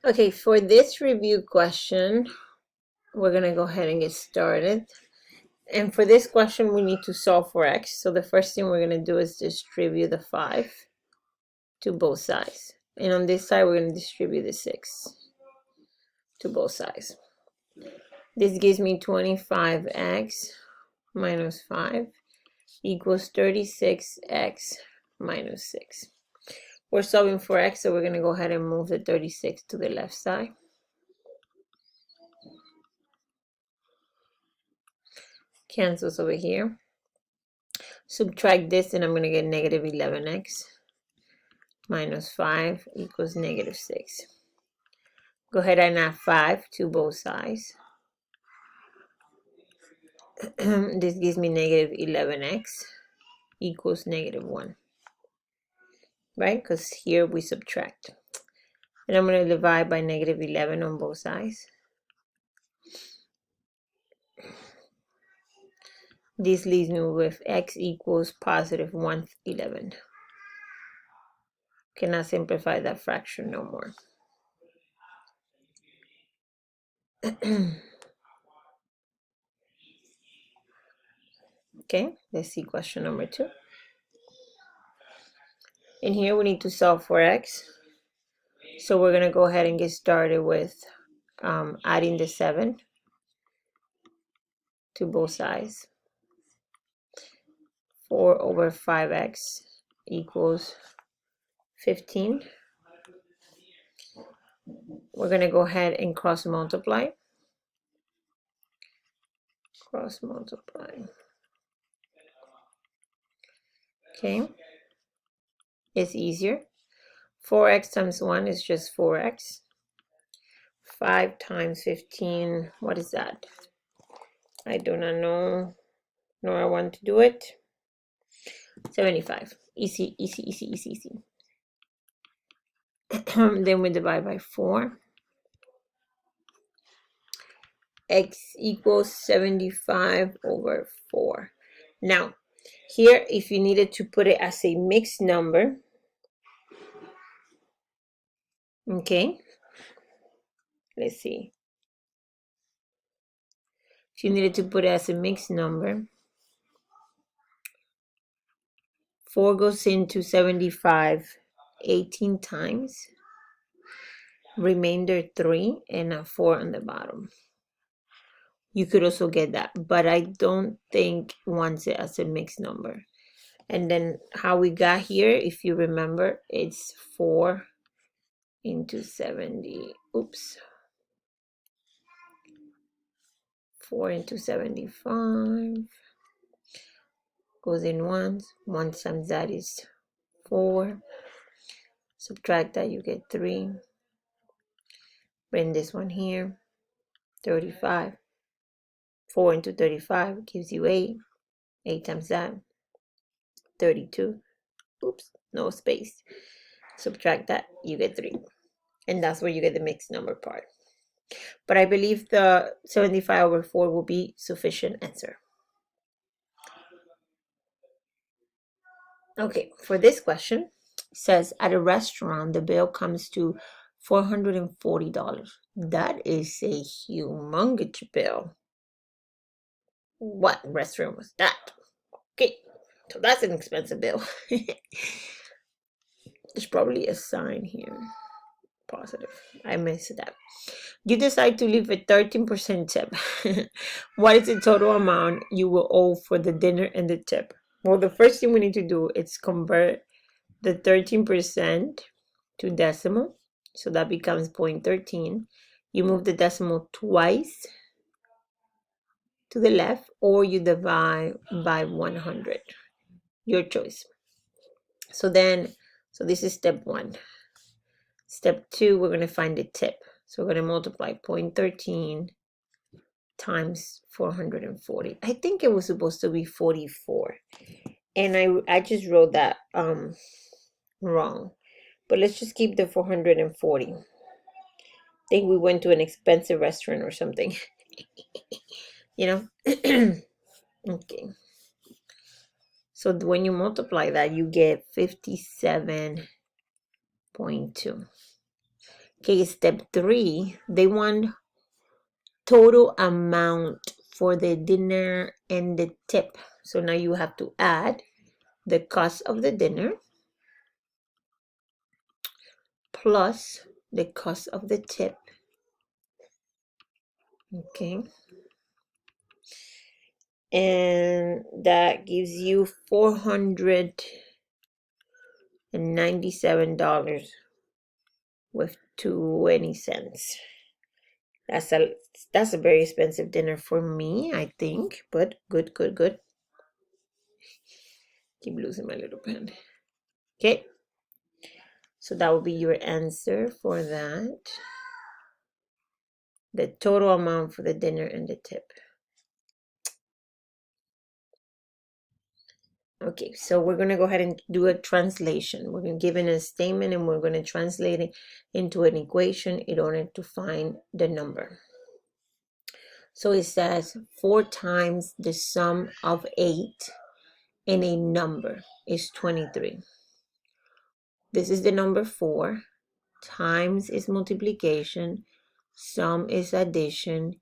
Okay, for this review question, we're going to go ahead and get started. And for this question, we need to solve for x. So the first thing we're going to do is distribute the 5 to both sides. And on this side, we're going to distribute the 6 to both sides. This gives me 25x minus 5 equals 36x minus 6. We're solving for x, so we're going to go ahead and move the 36 to the left side. Cancels over here. Subtract this, and I'm going to get negative 11x minus 5 equals negative 6. Go ahead and add 5 to both sides. This gives me negative 11x equals negative 1. Right? Because here we subtract. And I'm going to divide by negative 11 on both sides. This leaves me with x equals positive 1/11. Cannot simplify that fraction no more. Okay, let's see question number 2. In here we need to solve for x. So we're going to go ahead and get started with adding the 7 to both sides. 4 over 5x equals 15. We're going to go ahead and cross multiply. Cross multiply. Okay. It's easier. 4x times 1 is just 4x. 5 times 15, what is that? I do not know, nor I want to do it. 75. Easy, easy, easy, easy, easy. Then we divide by 4. X equals 75 over 4. Now, here, if you needed to put it as a mixed number, okay, let's see. If you needed to put it as a mixed number, 4 goes into 75 18 times, remainder 3, and a 4 on the bottom. You could also get that, but I don't think wants it as a mixed number. And then how we got here, if you remember, it's 4 into 70. Oops. 4 into 75 goes in once. 1 times that is 4. Subtract that, you get 3. Bring this one here. 35. 4 into 35 gives you 8. 8 times that, 32. Oops, no space. Subtract that, you get 3. And that's where you get the mixed number part. But I believe the 75 over 4 will be sufficient answer. Okay, for this question, it says at a restaurant, the bill comes to $440. That is a humongous bill. What restaurant was that? Okay, so that's an expensive bill. There's probably a sign here. Positive. I missed that. You decide to leave a 13% tip. What is the total amount you will owe for the dinner and the tip? Well, the first thing we need to do is convert the 13% to decimal. So that becomes 0.13. You move the decimal twice to the left, or you divide by 100. Your choice. So this is step 1. Step 2, we're going to find the tip. So we're going to multiply 0.13 times 440. I think it was supposed to be 44. And I just wrote that wrong. But let's just keep the 440. I think we went to an expensive restaurant or something. You know? Okay. So when you multiply that, you get 57.2. Okay, step 3, they want total amount for the dinner and the tip. So now you have to add the cost of the dinner plus the cost of the tip. Okay. And that gives you $497 with 20 cents. That's a very expensive dinner for me, I think, but good. Keep losing my little pen. Okay. So that will be your answer for that. The total amount for the dinner and the tip. Okay, so we're going to go ahead and do a translation. We're going to give it a statement and we're going to translate it into an equation in order to find the number. So it says 4 times the sum of 8 and a number is 23. This is the number 4. Times is multiplication. Sum is addition.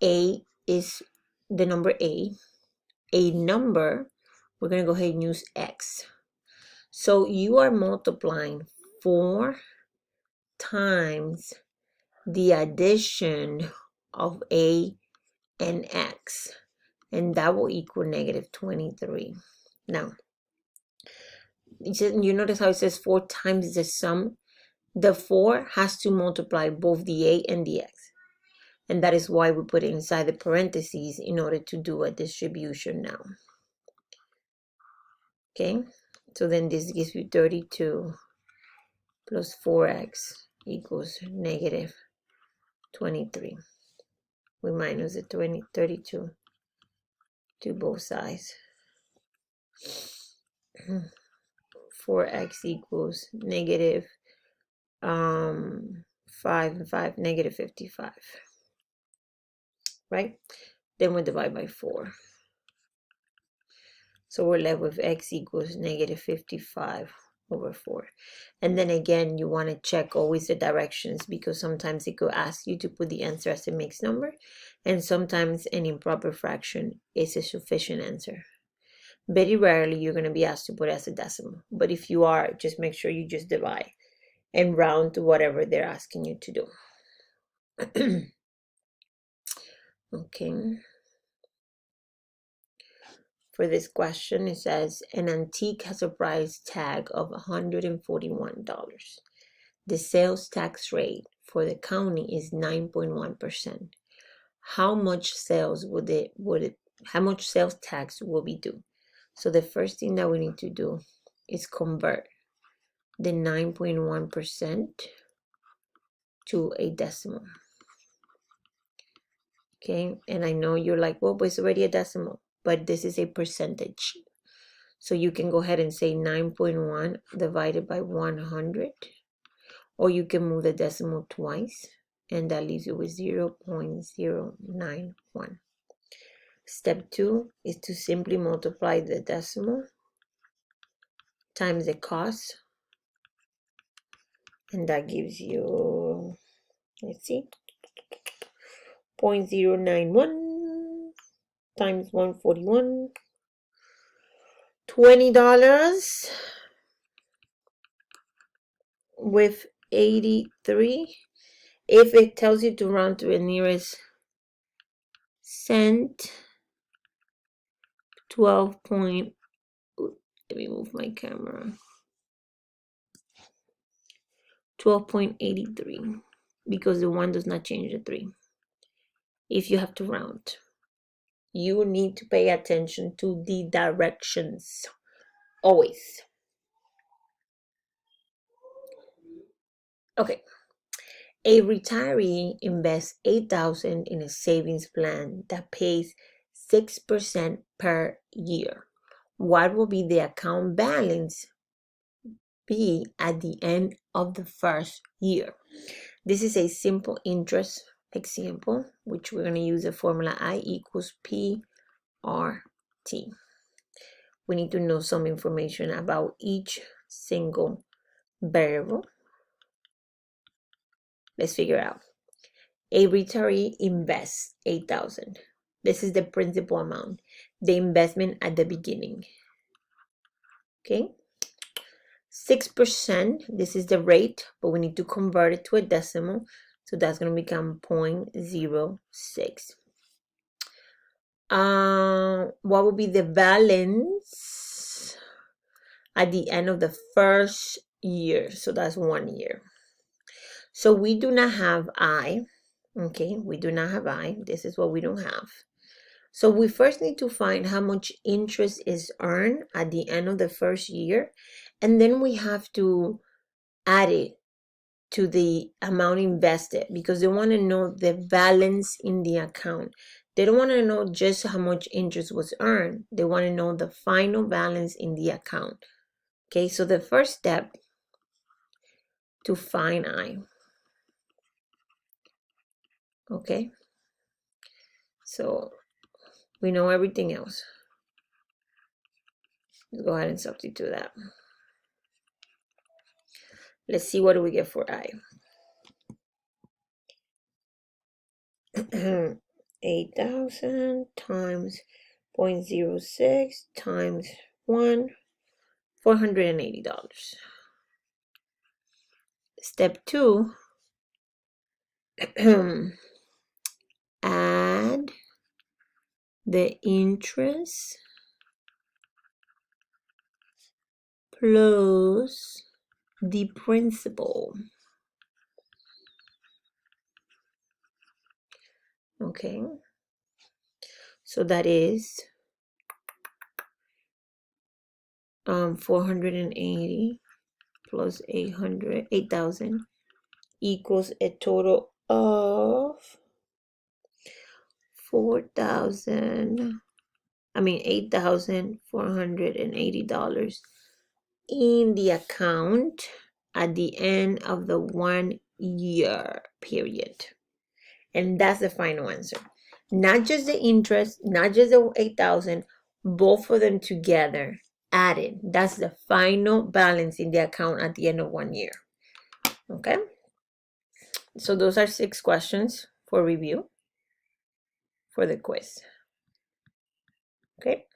8 is the number A. A number, we're going to go ahead and use X. So you are multiplying 4 times the addition of A and X, and that will equal negative 23. Now, you notice how it says 4 times the sum? The 4 has to multiply both the A and the X. And that is why we put it inside the parentheses in order to do a distribution now. Okay, so then this gives you 32 plus 4x equals negative 23. We minus the 32 to both sides. 4x equals negative 5 and 5, negative 55. Right? Then we divide by 4. So we're left with x equals negative 55 over 4. And then again, you want to check always the directions because sometimes it could ask you to put the answer as a mixed number. And sometimes an improper fraction is a sufficient answer. Very rarely you're going to be asked to put it as a decimal. But if you are, just make sure you just divide and round to whatever they're asking you to do. Okay. For this question, it says, an antique has a price tag of $141. The sales tax rate for the county is 9.1%. How much sales how much sales tax will be due? So the first thing that we need to do is convert the 9.1% to a decimal. Okay, and I know you're like, well, but it's already a decimal, but this is a percentage. So you can go ahead and say 9.1 divided by 100, or you can move the decimal twice, and that leaves you with 0.091. Step 2 is to simply multiply the decimal times the cost, and that gives you, let's see, 0.091 times 141, $20 with 83. If it tells you to round to the nearest cent, 12 point, let me move my camera, 12.83, because the 1 does not change the 3. If you have to round, you need to pay attention to the directions, always. Okay. A retiree invests $8,000 in a savings plan that pays 6% per year. What will be the account balance be at the end of the first year? This is a simple interest example, which we're going to use the formula I equals PRT. We need to know some information about each single variable. Let's figure out. A retiree invests $8,000. This is the principal amount, the investment at the beginning. Okay, 6%, this is the rate, but we need to convert it to a decimal, so that's going to become 0.06. What would be the balance at the end of the first year? So that's 1 year. So we do not have I. Okay, we do not have I. This is what we don't have. So we first need to find how much interest is earned at the end of the first year, and then we have to add it to the amount invested, because they want to know the balance in the account. They don't want to know just how much interest was earned. They want to know the final balance in the account. Okay, so the first step to find I. Okay, so we know everything else. Let's go ahead and substitute that. Let's see, what do we get for I? 8,000 times 0.06 times 1, $480. Step 2, add the interest plus the principal. Okay, so that is 480 plus 8,000 equals a total of $8,480 in the account at the end of the 1 year period. And that's the final answer. Not just the interest, not just the 8,000, both of them together added. That's the final balance in the account at the end of 1 year. Okay? So those are 6 questions for review for the quiz. Okay?